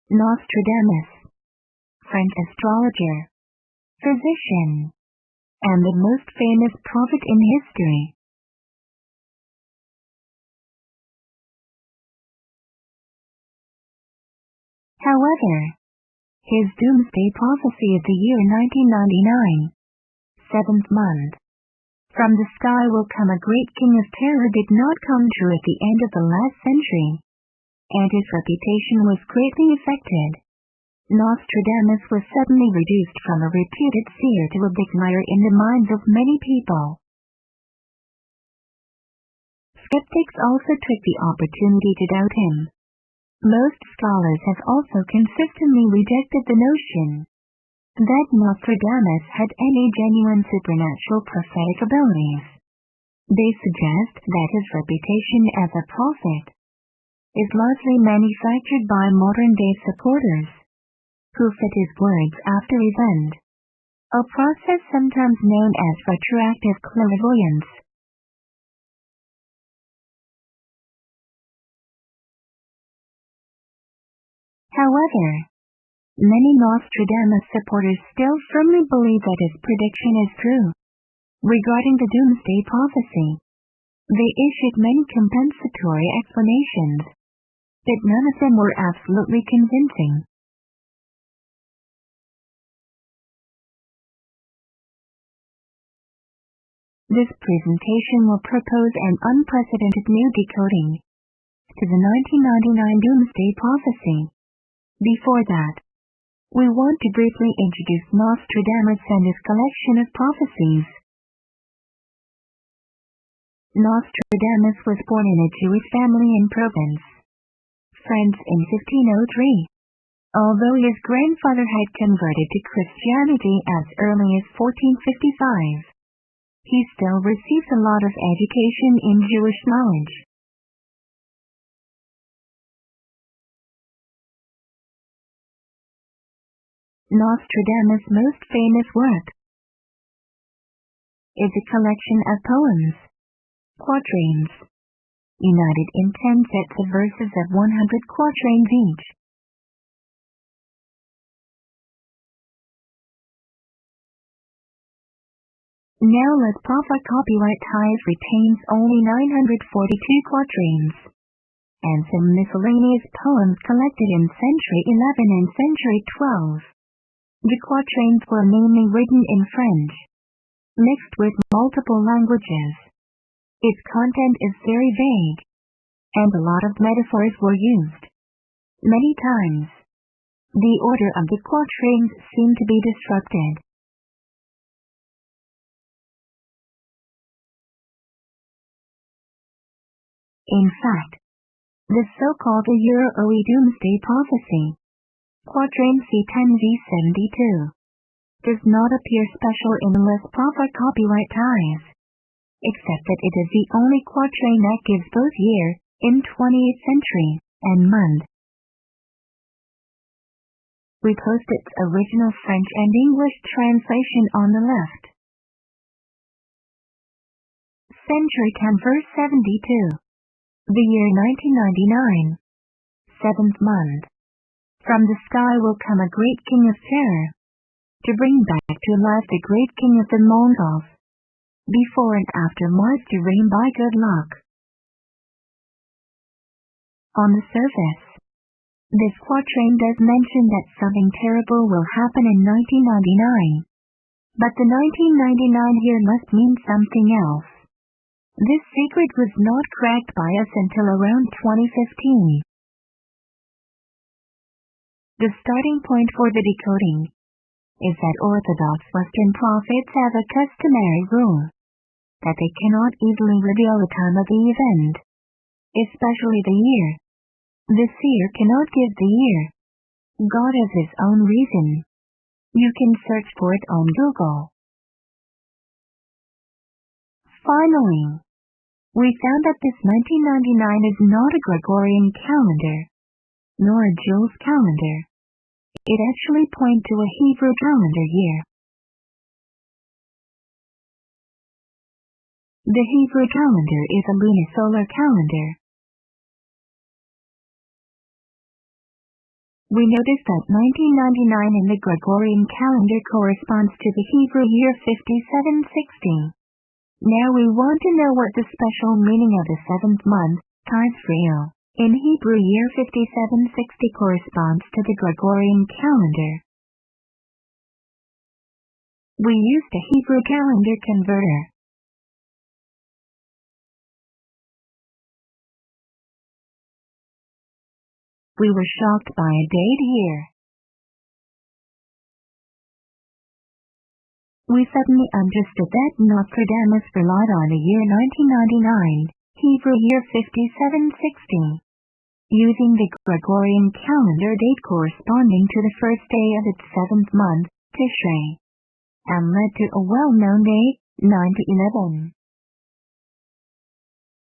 Nostradamus, French astrologer, physician, and the most famous prophet in history. However, his Doomsday Prophecy of the year 1999, 7th month, from the sky will come a great king of terror did not come true at the end of the last century, and his reputation was greatly affected. Nostradamus was suddenly reduced from a reputed seer to a big liar in the minds of many people. Skeptics also took the opportunity to doubt him. Most scholars have also consistently rejected the notion that Nostradamus had any genuine supernatural prophetic abilities. They suggest that his reputation as a prophet is largely manufactured by modern-day supporters, who fit his words after his end, a process sometimes known as retroactive clairvoyance. However, many Nostradamus supporters still firmly believe that his prediction is true. Regarding the Doomsday Prophecy, they issued many compensatory explanations, but none of them were absolutely convincing. This presentation will propose an unprecedented new decoding to the 1999 Doomsday Prophecy. Before that, we want to briefly introduce Nostradamus and his collection of prophecies. Nostradamus was born in a Jewish family in Provence, France in 1503. Although his grandfather had converted to Christianity as early as 1455, he still received a lot of education in Jewish knowledge. Nostradamus' most famous work is a collection of poems, quatrains, united in 10 sets of verses of 100 quatrains each. Now Let Prophet copyright ties retains only 942 quatrains, and some miscellaneous poems collected in century 11 and century 12. The quatrains were mainly written in French, mixed with multiple languages. Its content is very vague, and a lot of metaphors were used. Many times, the order of the quatrains seemed to be disrupted. In fact, the so-called Euro-OE Doomsday Prophecy, Quatrain C10V72, does not appear special in the list Prophet copyright ties, except that it is the only quatrain that gives both year, in 20th century, and month. We post its original French and English translation on the left. Century 10 verse 72. The year 1999. 7th month. From the sky will come a great king of terror, to bring back to life the great king of the Mongols. Before and after Mars to reign by good luck. On the surface, this quatrain does mention that something terrible will happen in 1999. But the 1999 year must mean something else. This secret was not cracked by us until around 2015. The starting point for the decoding is that Orthodox Western prophets have a customary rule that they cannot easily reveal the time of the event, especially the year. The seer cannot give the year. God has his own reason. You can search for it on Google. Finally, we found that this 1999 is not a Gregorian calendar, nor a Julian calendar. It actually points to a Hebrew calendar year. The Hebrew calendar is a lunisolar calendar. We notice that 1999 in the Gregorian calendar corresponds to the Hebrew year 5760. Now we want to know what the special meaning of the seventh month, Tishrei, in Hebrew year 5760 corresponds to the Gregorian calendar. We used a Hebrew calendar converter. We were shocked by a date here. We suddenly understood that Nostradamus relied on the year 1999, Hebrew year 5760, using the Gregorian calendar date corresponding to the first day of its seventh month, Tishrei, and led to a well-known date, 9/11.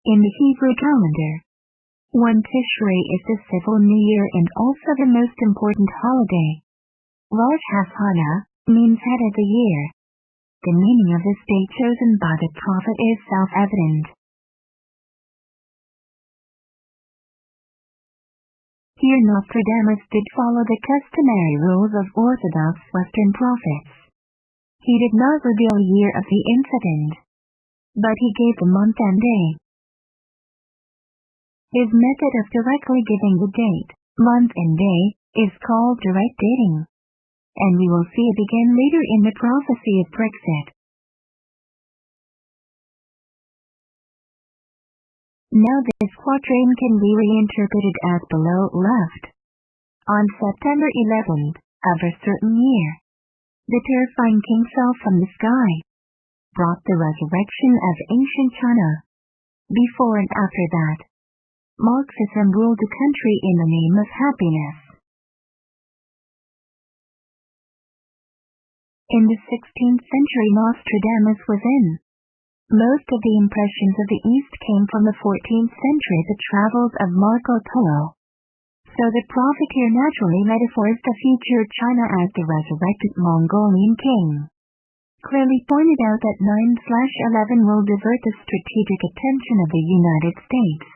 In the Hebrew calendar, 1 Tishrei is the civil new year and also the most important holiday. Rosh Hashanah means head of the year. The meaning of this date chosen by the prophet is self-evident. Here Nostradamus did follow the customary rules of Orthodox Western prophets. He did not reveal the year of the incident, but he gave the month and day. His method of directly giving the date, month and day, is called direct dating, and we will see it again later in the prophecy of Brexit. Now this quatrain can be reinterpreted as below left. On September 11th, of a certain year, the terrifying king fell from the sky, brought the resurrection of ancient China. Before and after that, Marxism ruled the country in the name of happiness. In the 16th century Nostradamus was in. Most of the impressions of the East came from the 14th century, the travels of Marco Polo. So the prophet here naturally metaphors the future China as the resurrected Mongolian king. Clearly pointed out that 9/11 will divert the strategic attention of the United States,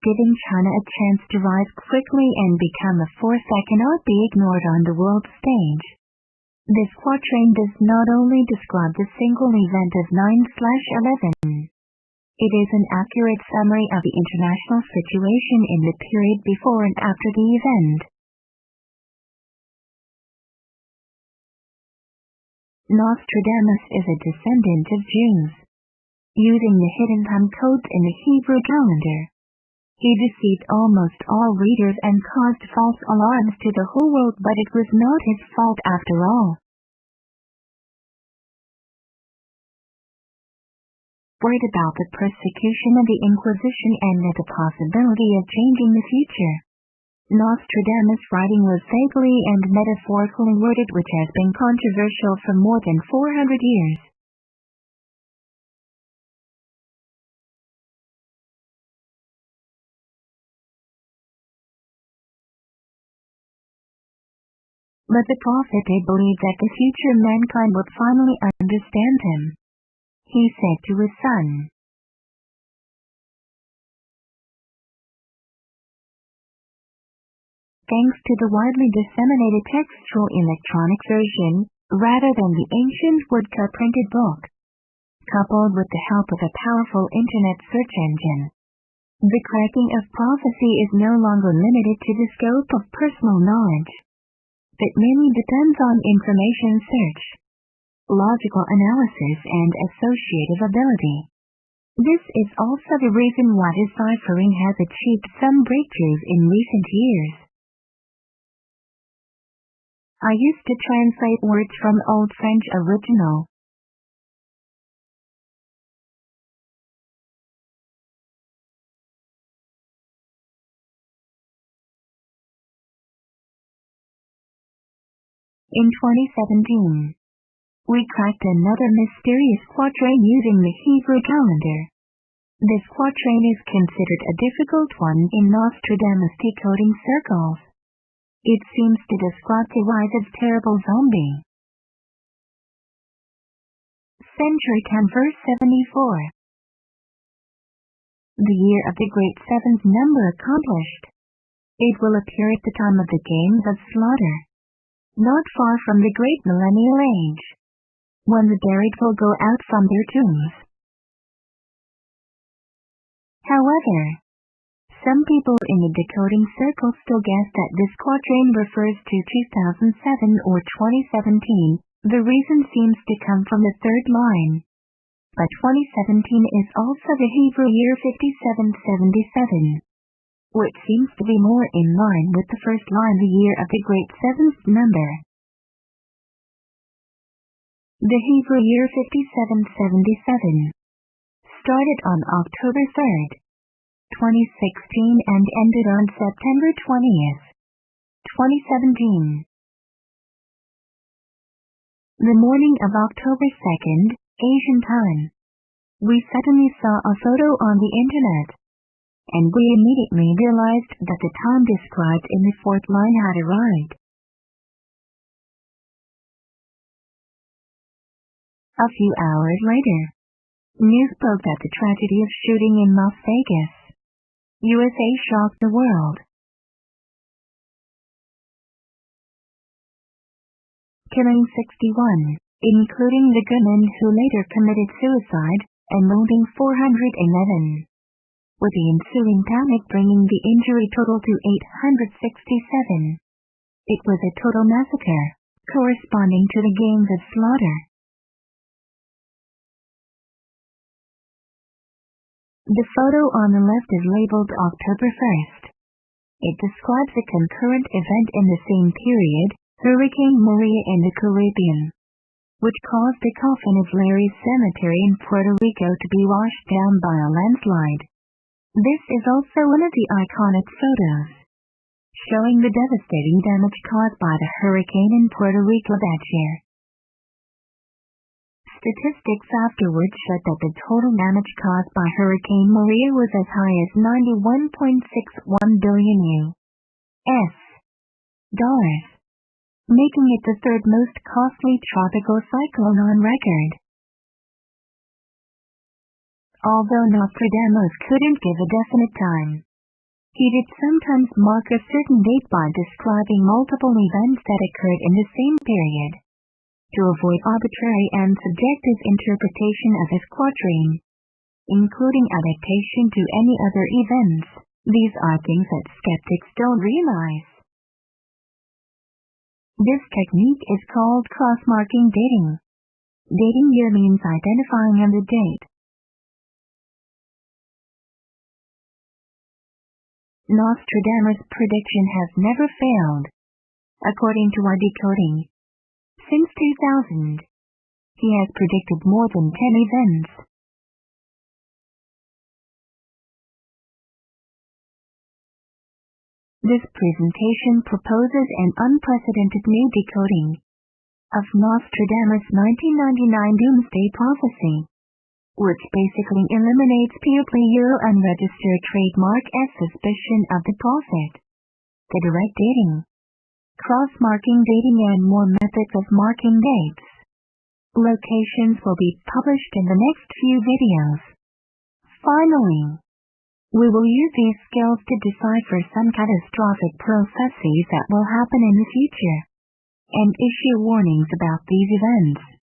giving China a chance to rise quickly and become a force that cannot be ignored on the world stage. This quatrain does not only describe the single event of 9/11, it is an accurate summary of the international situation in the period before and after the event. Nostradamus is a descendant of Jews. Using the hidden time codes in the Hebrew calendar, he deceived almost all readers and caused false alarms to the whole world, but it was not his fault after all. Worried about the persecution of the Inquisition and the possibility of changing the future, Nostradamus' writing was vaguely and metaphorically worded, which has been controversial for more than 400 years. But the prophet did believe that the future mankind would finally understand him. He said to his son, thanks to the widely disseminated textual electronic version, rather than the ancient woodcut printed book, coupled with the help of a powerful internet search engine, the cracking of prophecy is no longer limited to the scope of personal knowledge, but mainly depends on information search, logical analysis and associative ability. This is also the reason why deciphering has achieved some breakthroughs in recent years. I used to translate words from Old French original. In 2017, we cracked another mysterious quatrain using the Hebrew calendar. This quatrain is considered a difficult one in Nostradamus decoding circles. It seems to describe the rise of terrible zombie. Century 10 verse 74. The year of the great seventh number accomplished. It will appear at the time of the games of slaughter, not far from the great millennial age, when the buried will go out from their tombs. However, some people in the decoding circle still guess that this quatrain refers to 2007 or 2017. The reason seems to come from the third line. But 2017 is also the Hebrew year 5777, which seems to be more in line with the first line, the year of the great seventh number. The Hebrew year 5777 started on October 3rd, 2016 and ended on September 20th, 2017. The morning of October 2nd, Asian time, we suddenly saw a photo on the internet, and we immediately realized that the time described in the fourth line had arrived. A few hours later, news broke that the tragedy of shooting in Las Vegas, USA shocked the world. Killing 61, including the gunman who later committed suicide, and wounding 411. With the ensuing panic bringing the injury total to 867. It was a total massacre, corresponding to the games of slaughter. The photo on the left is labeled October 1st. It describes a concurrent event in the same period, Hurricane Maria in the Caribbean, which caused the coffin of Larry's cemetery in Puerto Rico to be washed down by a landslide. This is also one of the iconic photos, showing the devastating damage caused by the hurricane in Puerto Rico that year. Statistics afterwards showed that the total damage caused by Hurricane Maria was as high as $91.61 billion US dollars, making it the third most costly tropical cyclone on record. Although Nostradamus couldn't give a definite time, he did sometimes mark a certain date by describing multiple events that occurred in the same period, to avoid arbitrary and subjective interpretation of his quatrain, including adaptation to any other events. These are things that skeptics don't realize. This technique is called cross-marking dating. Dating here means identifying on the date. Nostradamus' prediction has never failed. According to our decoding, since 2000, he has predicted more than 10 events. This presentation proposes an unprecedented new decoding of Nostradamus' 1999 Doomsday Prophecy, which basically eliminates pure unregistered trademark as suspicion of the prophet, the direct dating, cross-marking dating and more methods of marking dates. Locations will be published in the next few videos. Finally, we will use these skills to decipher some catastrophic prophecies that will happen in the future, and issue warnings about these events.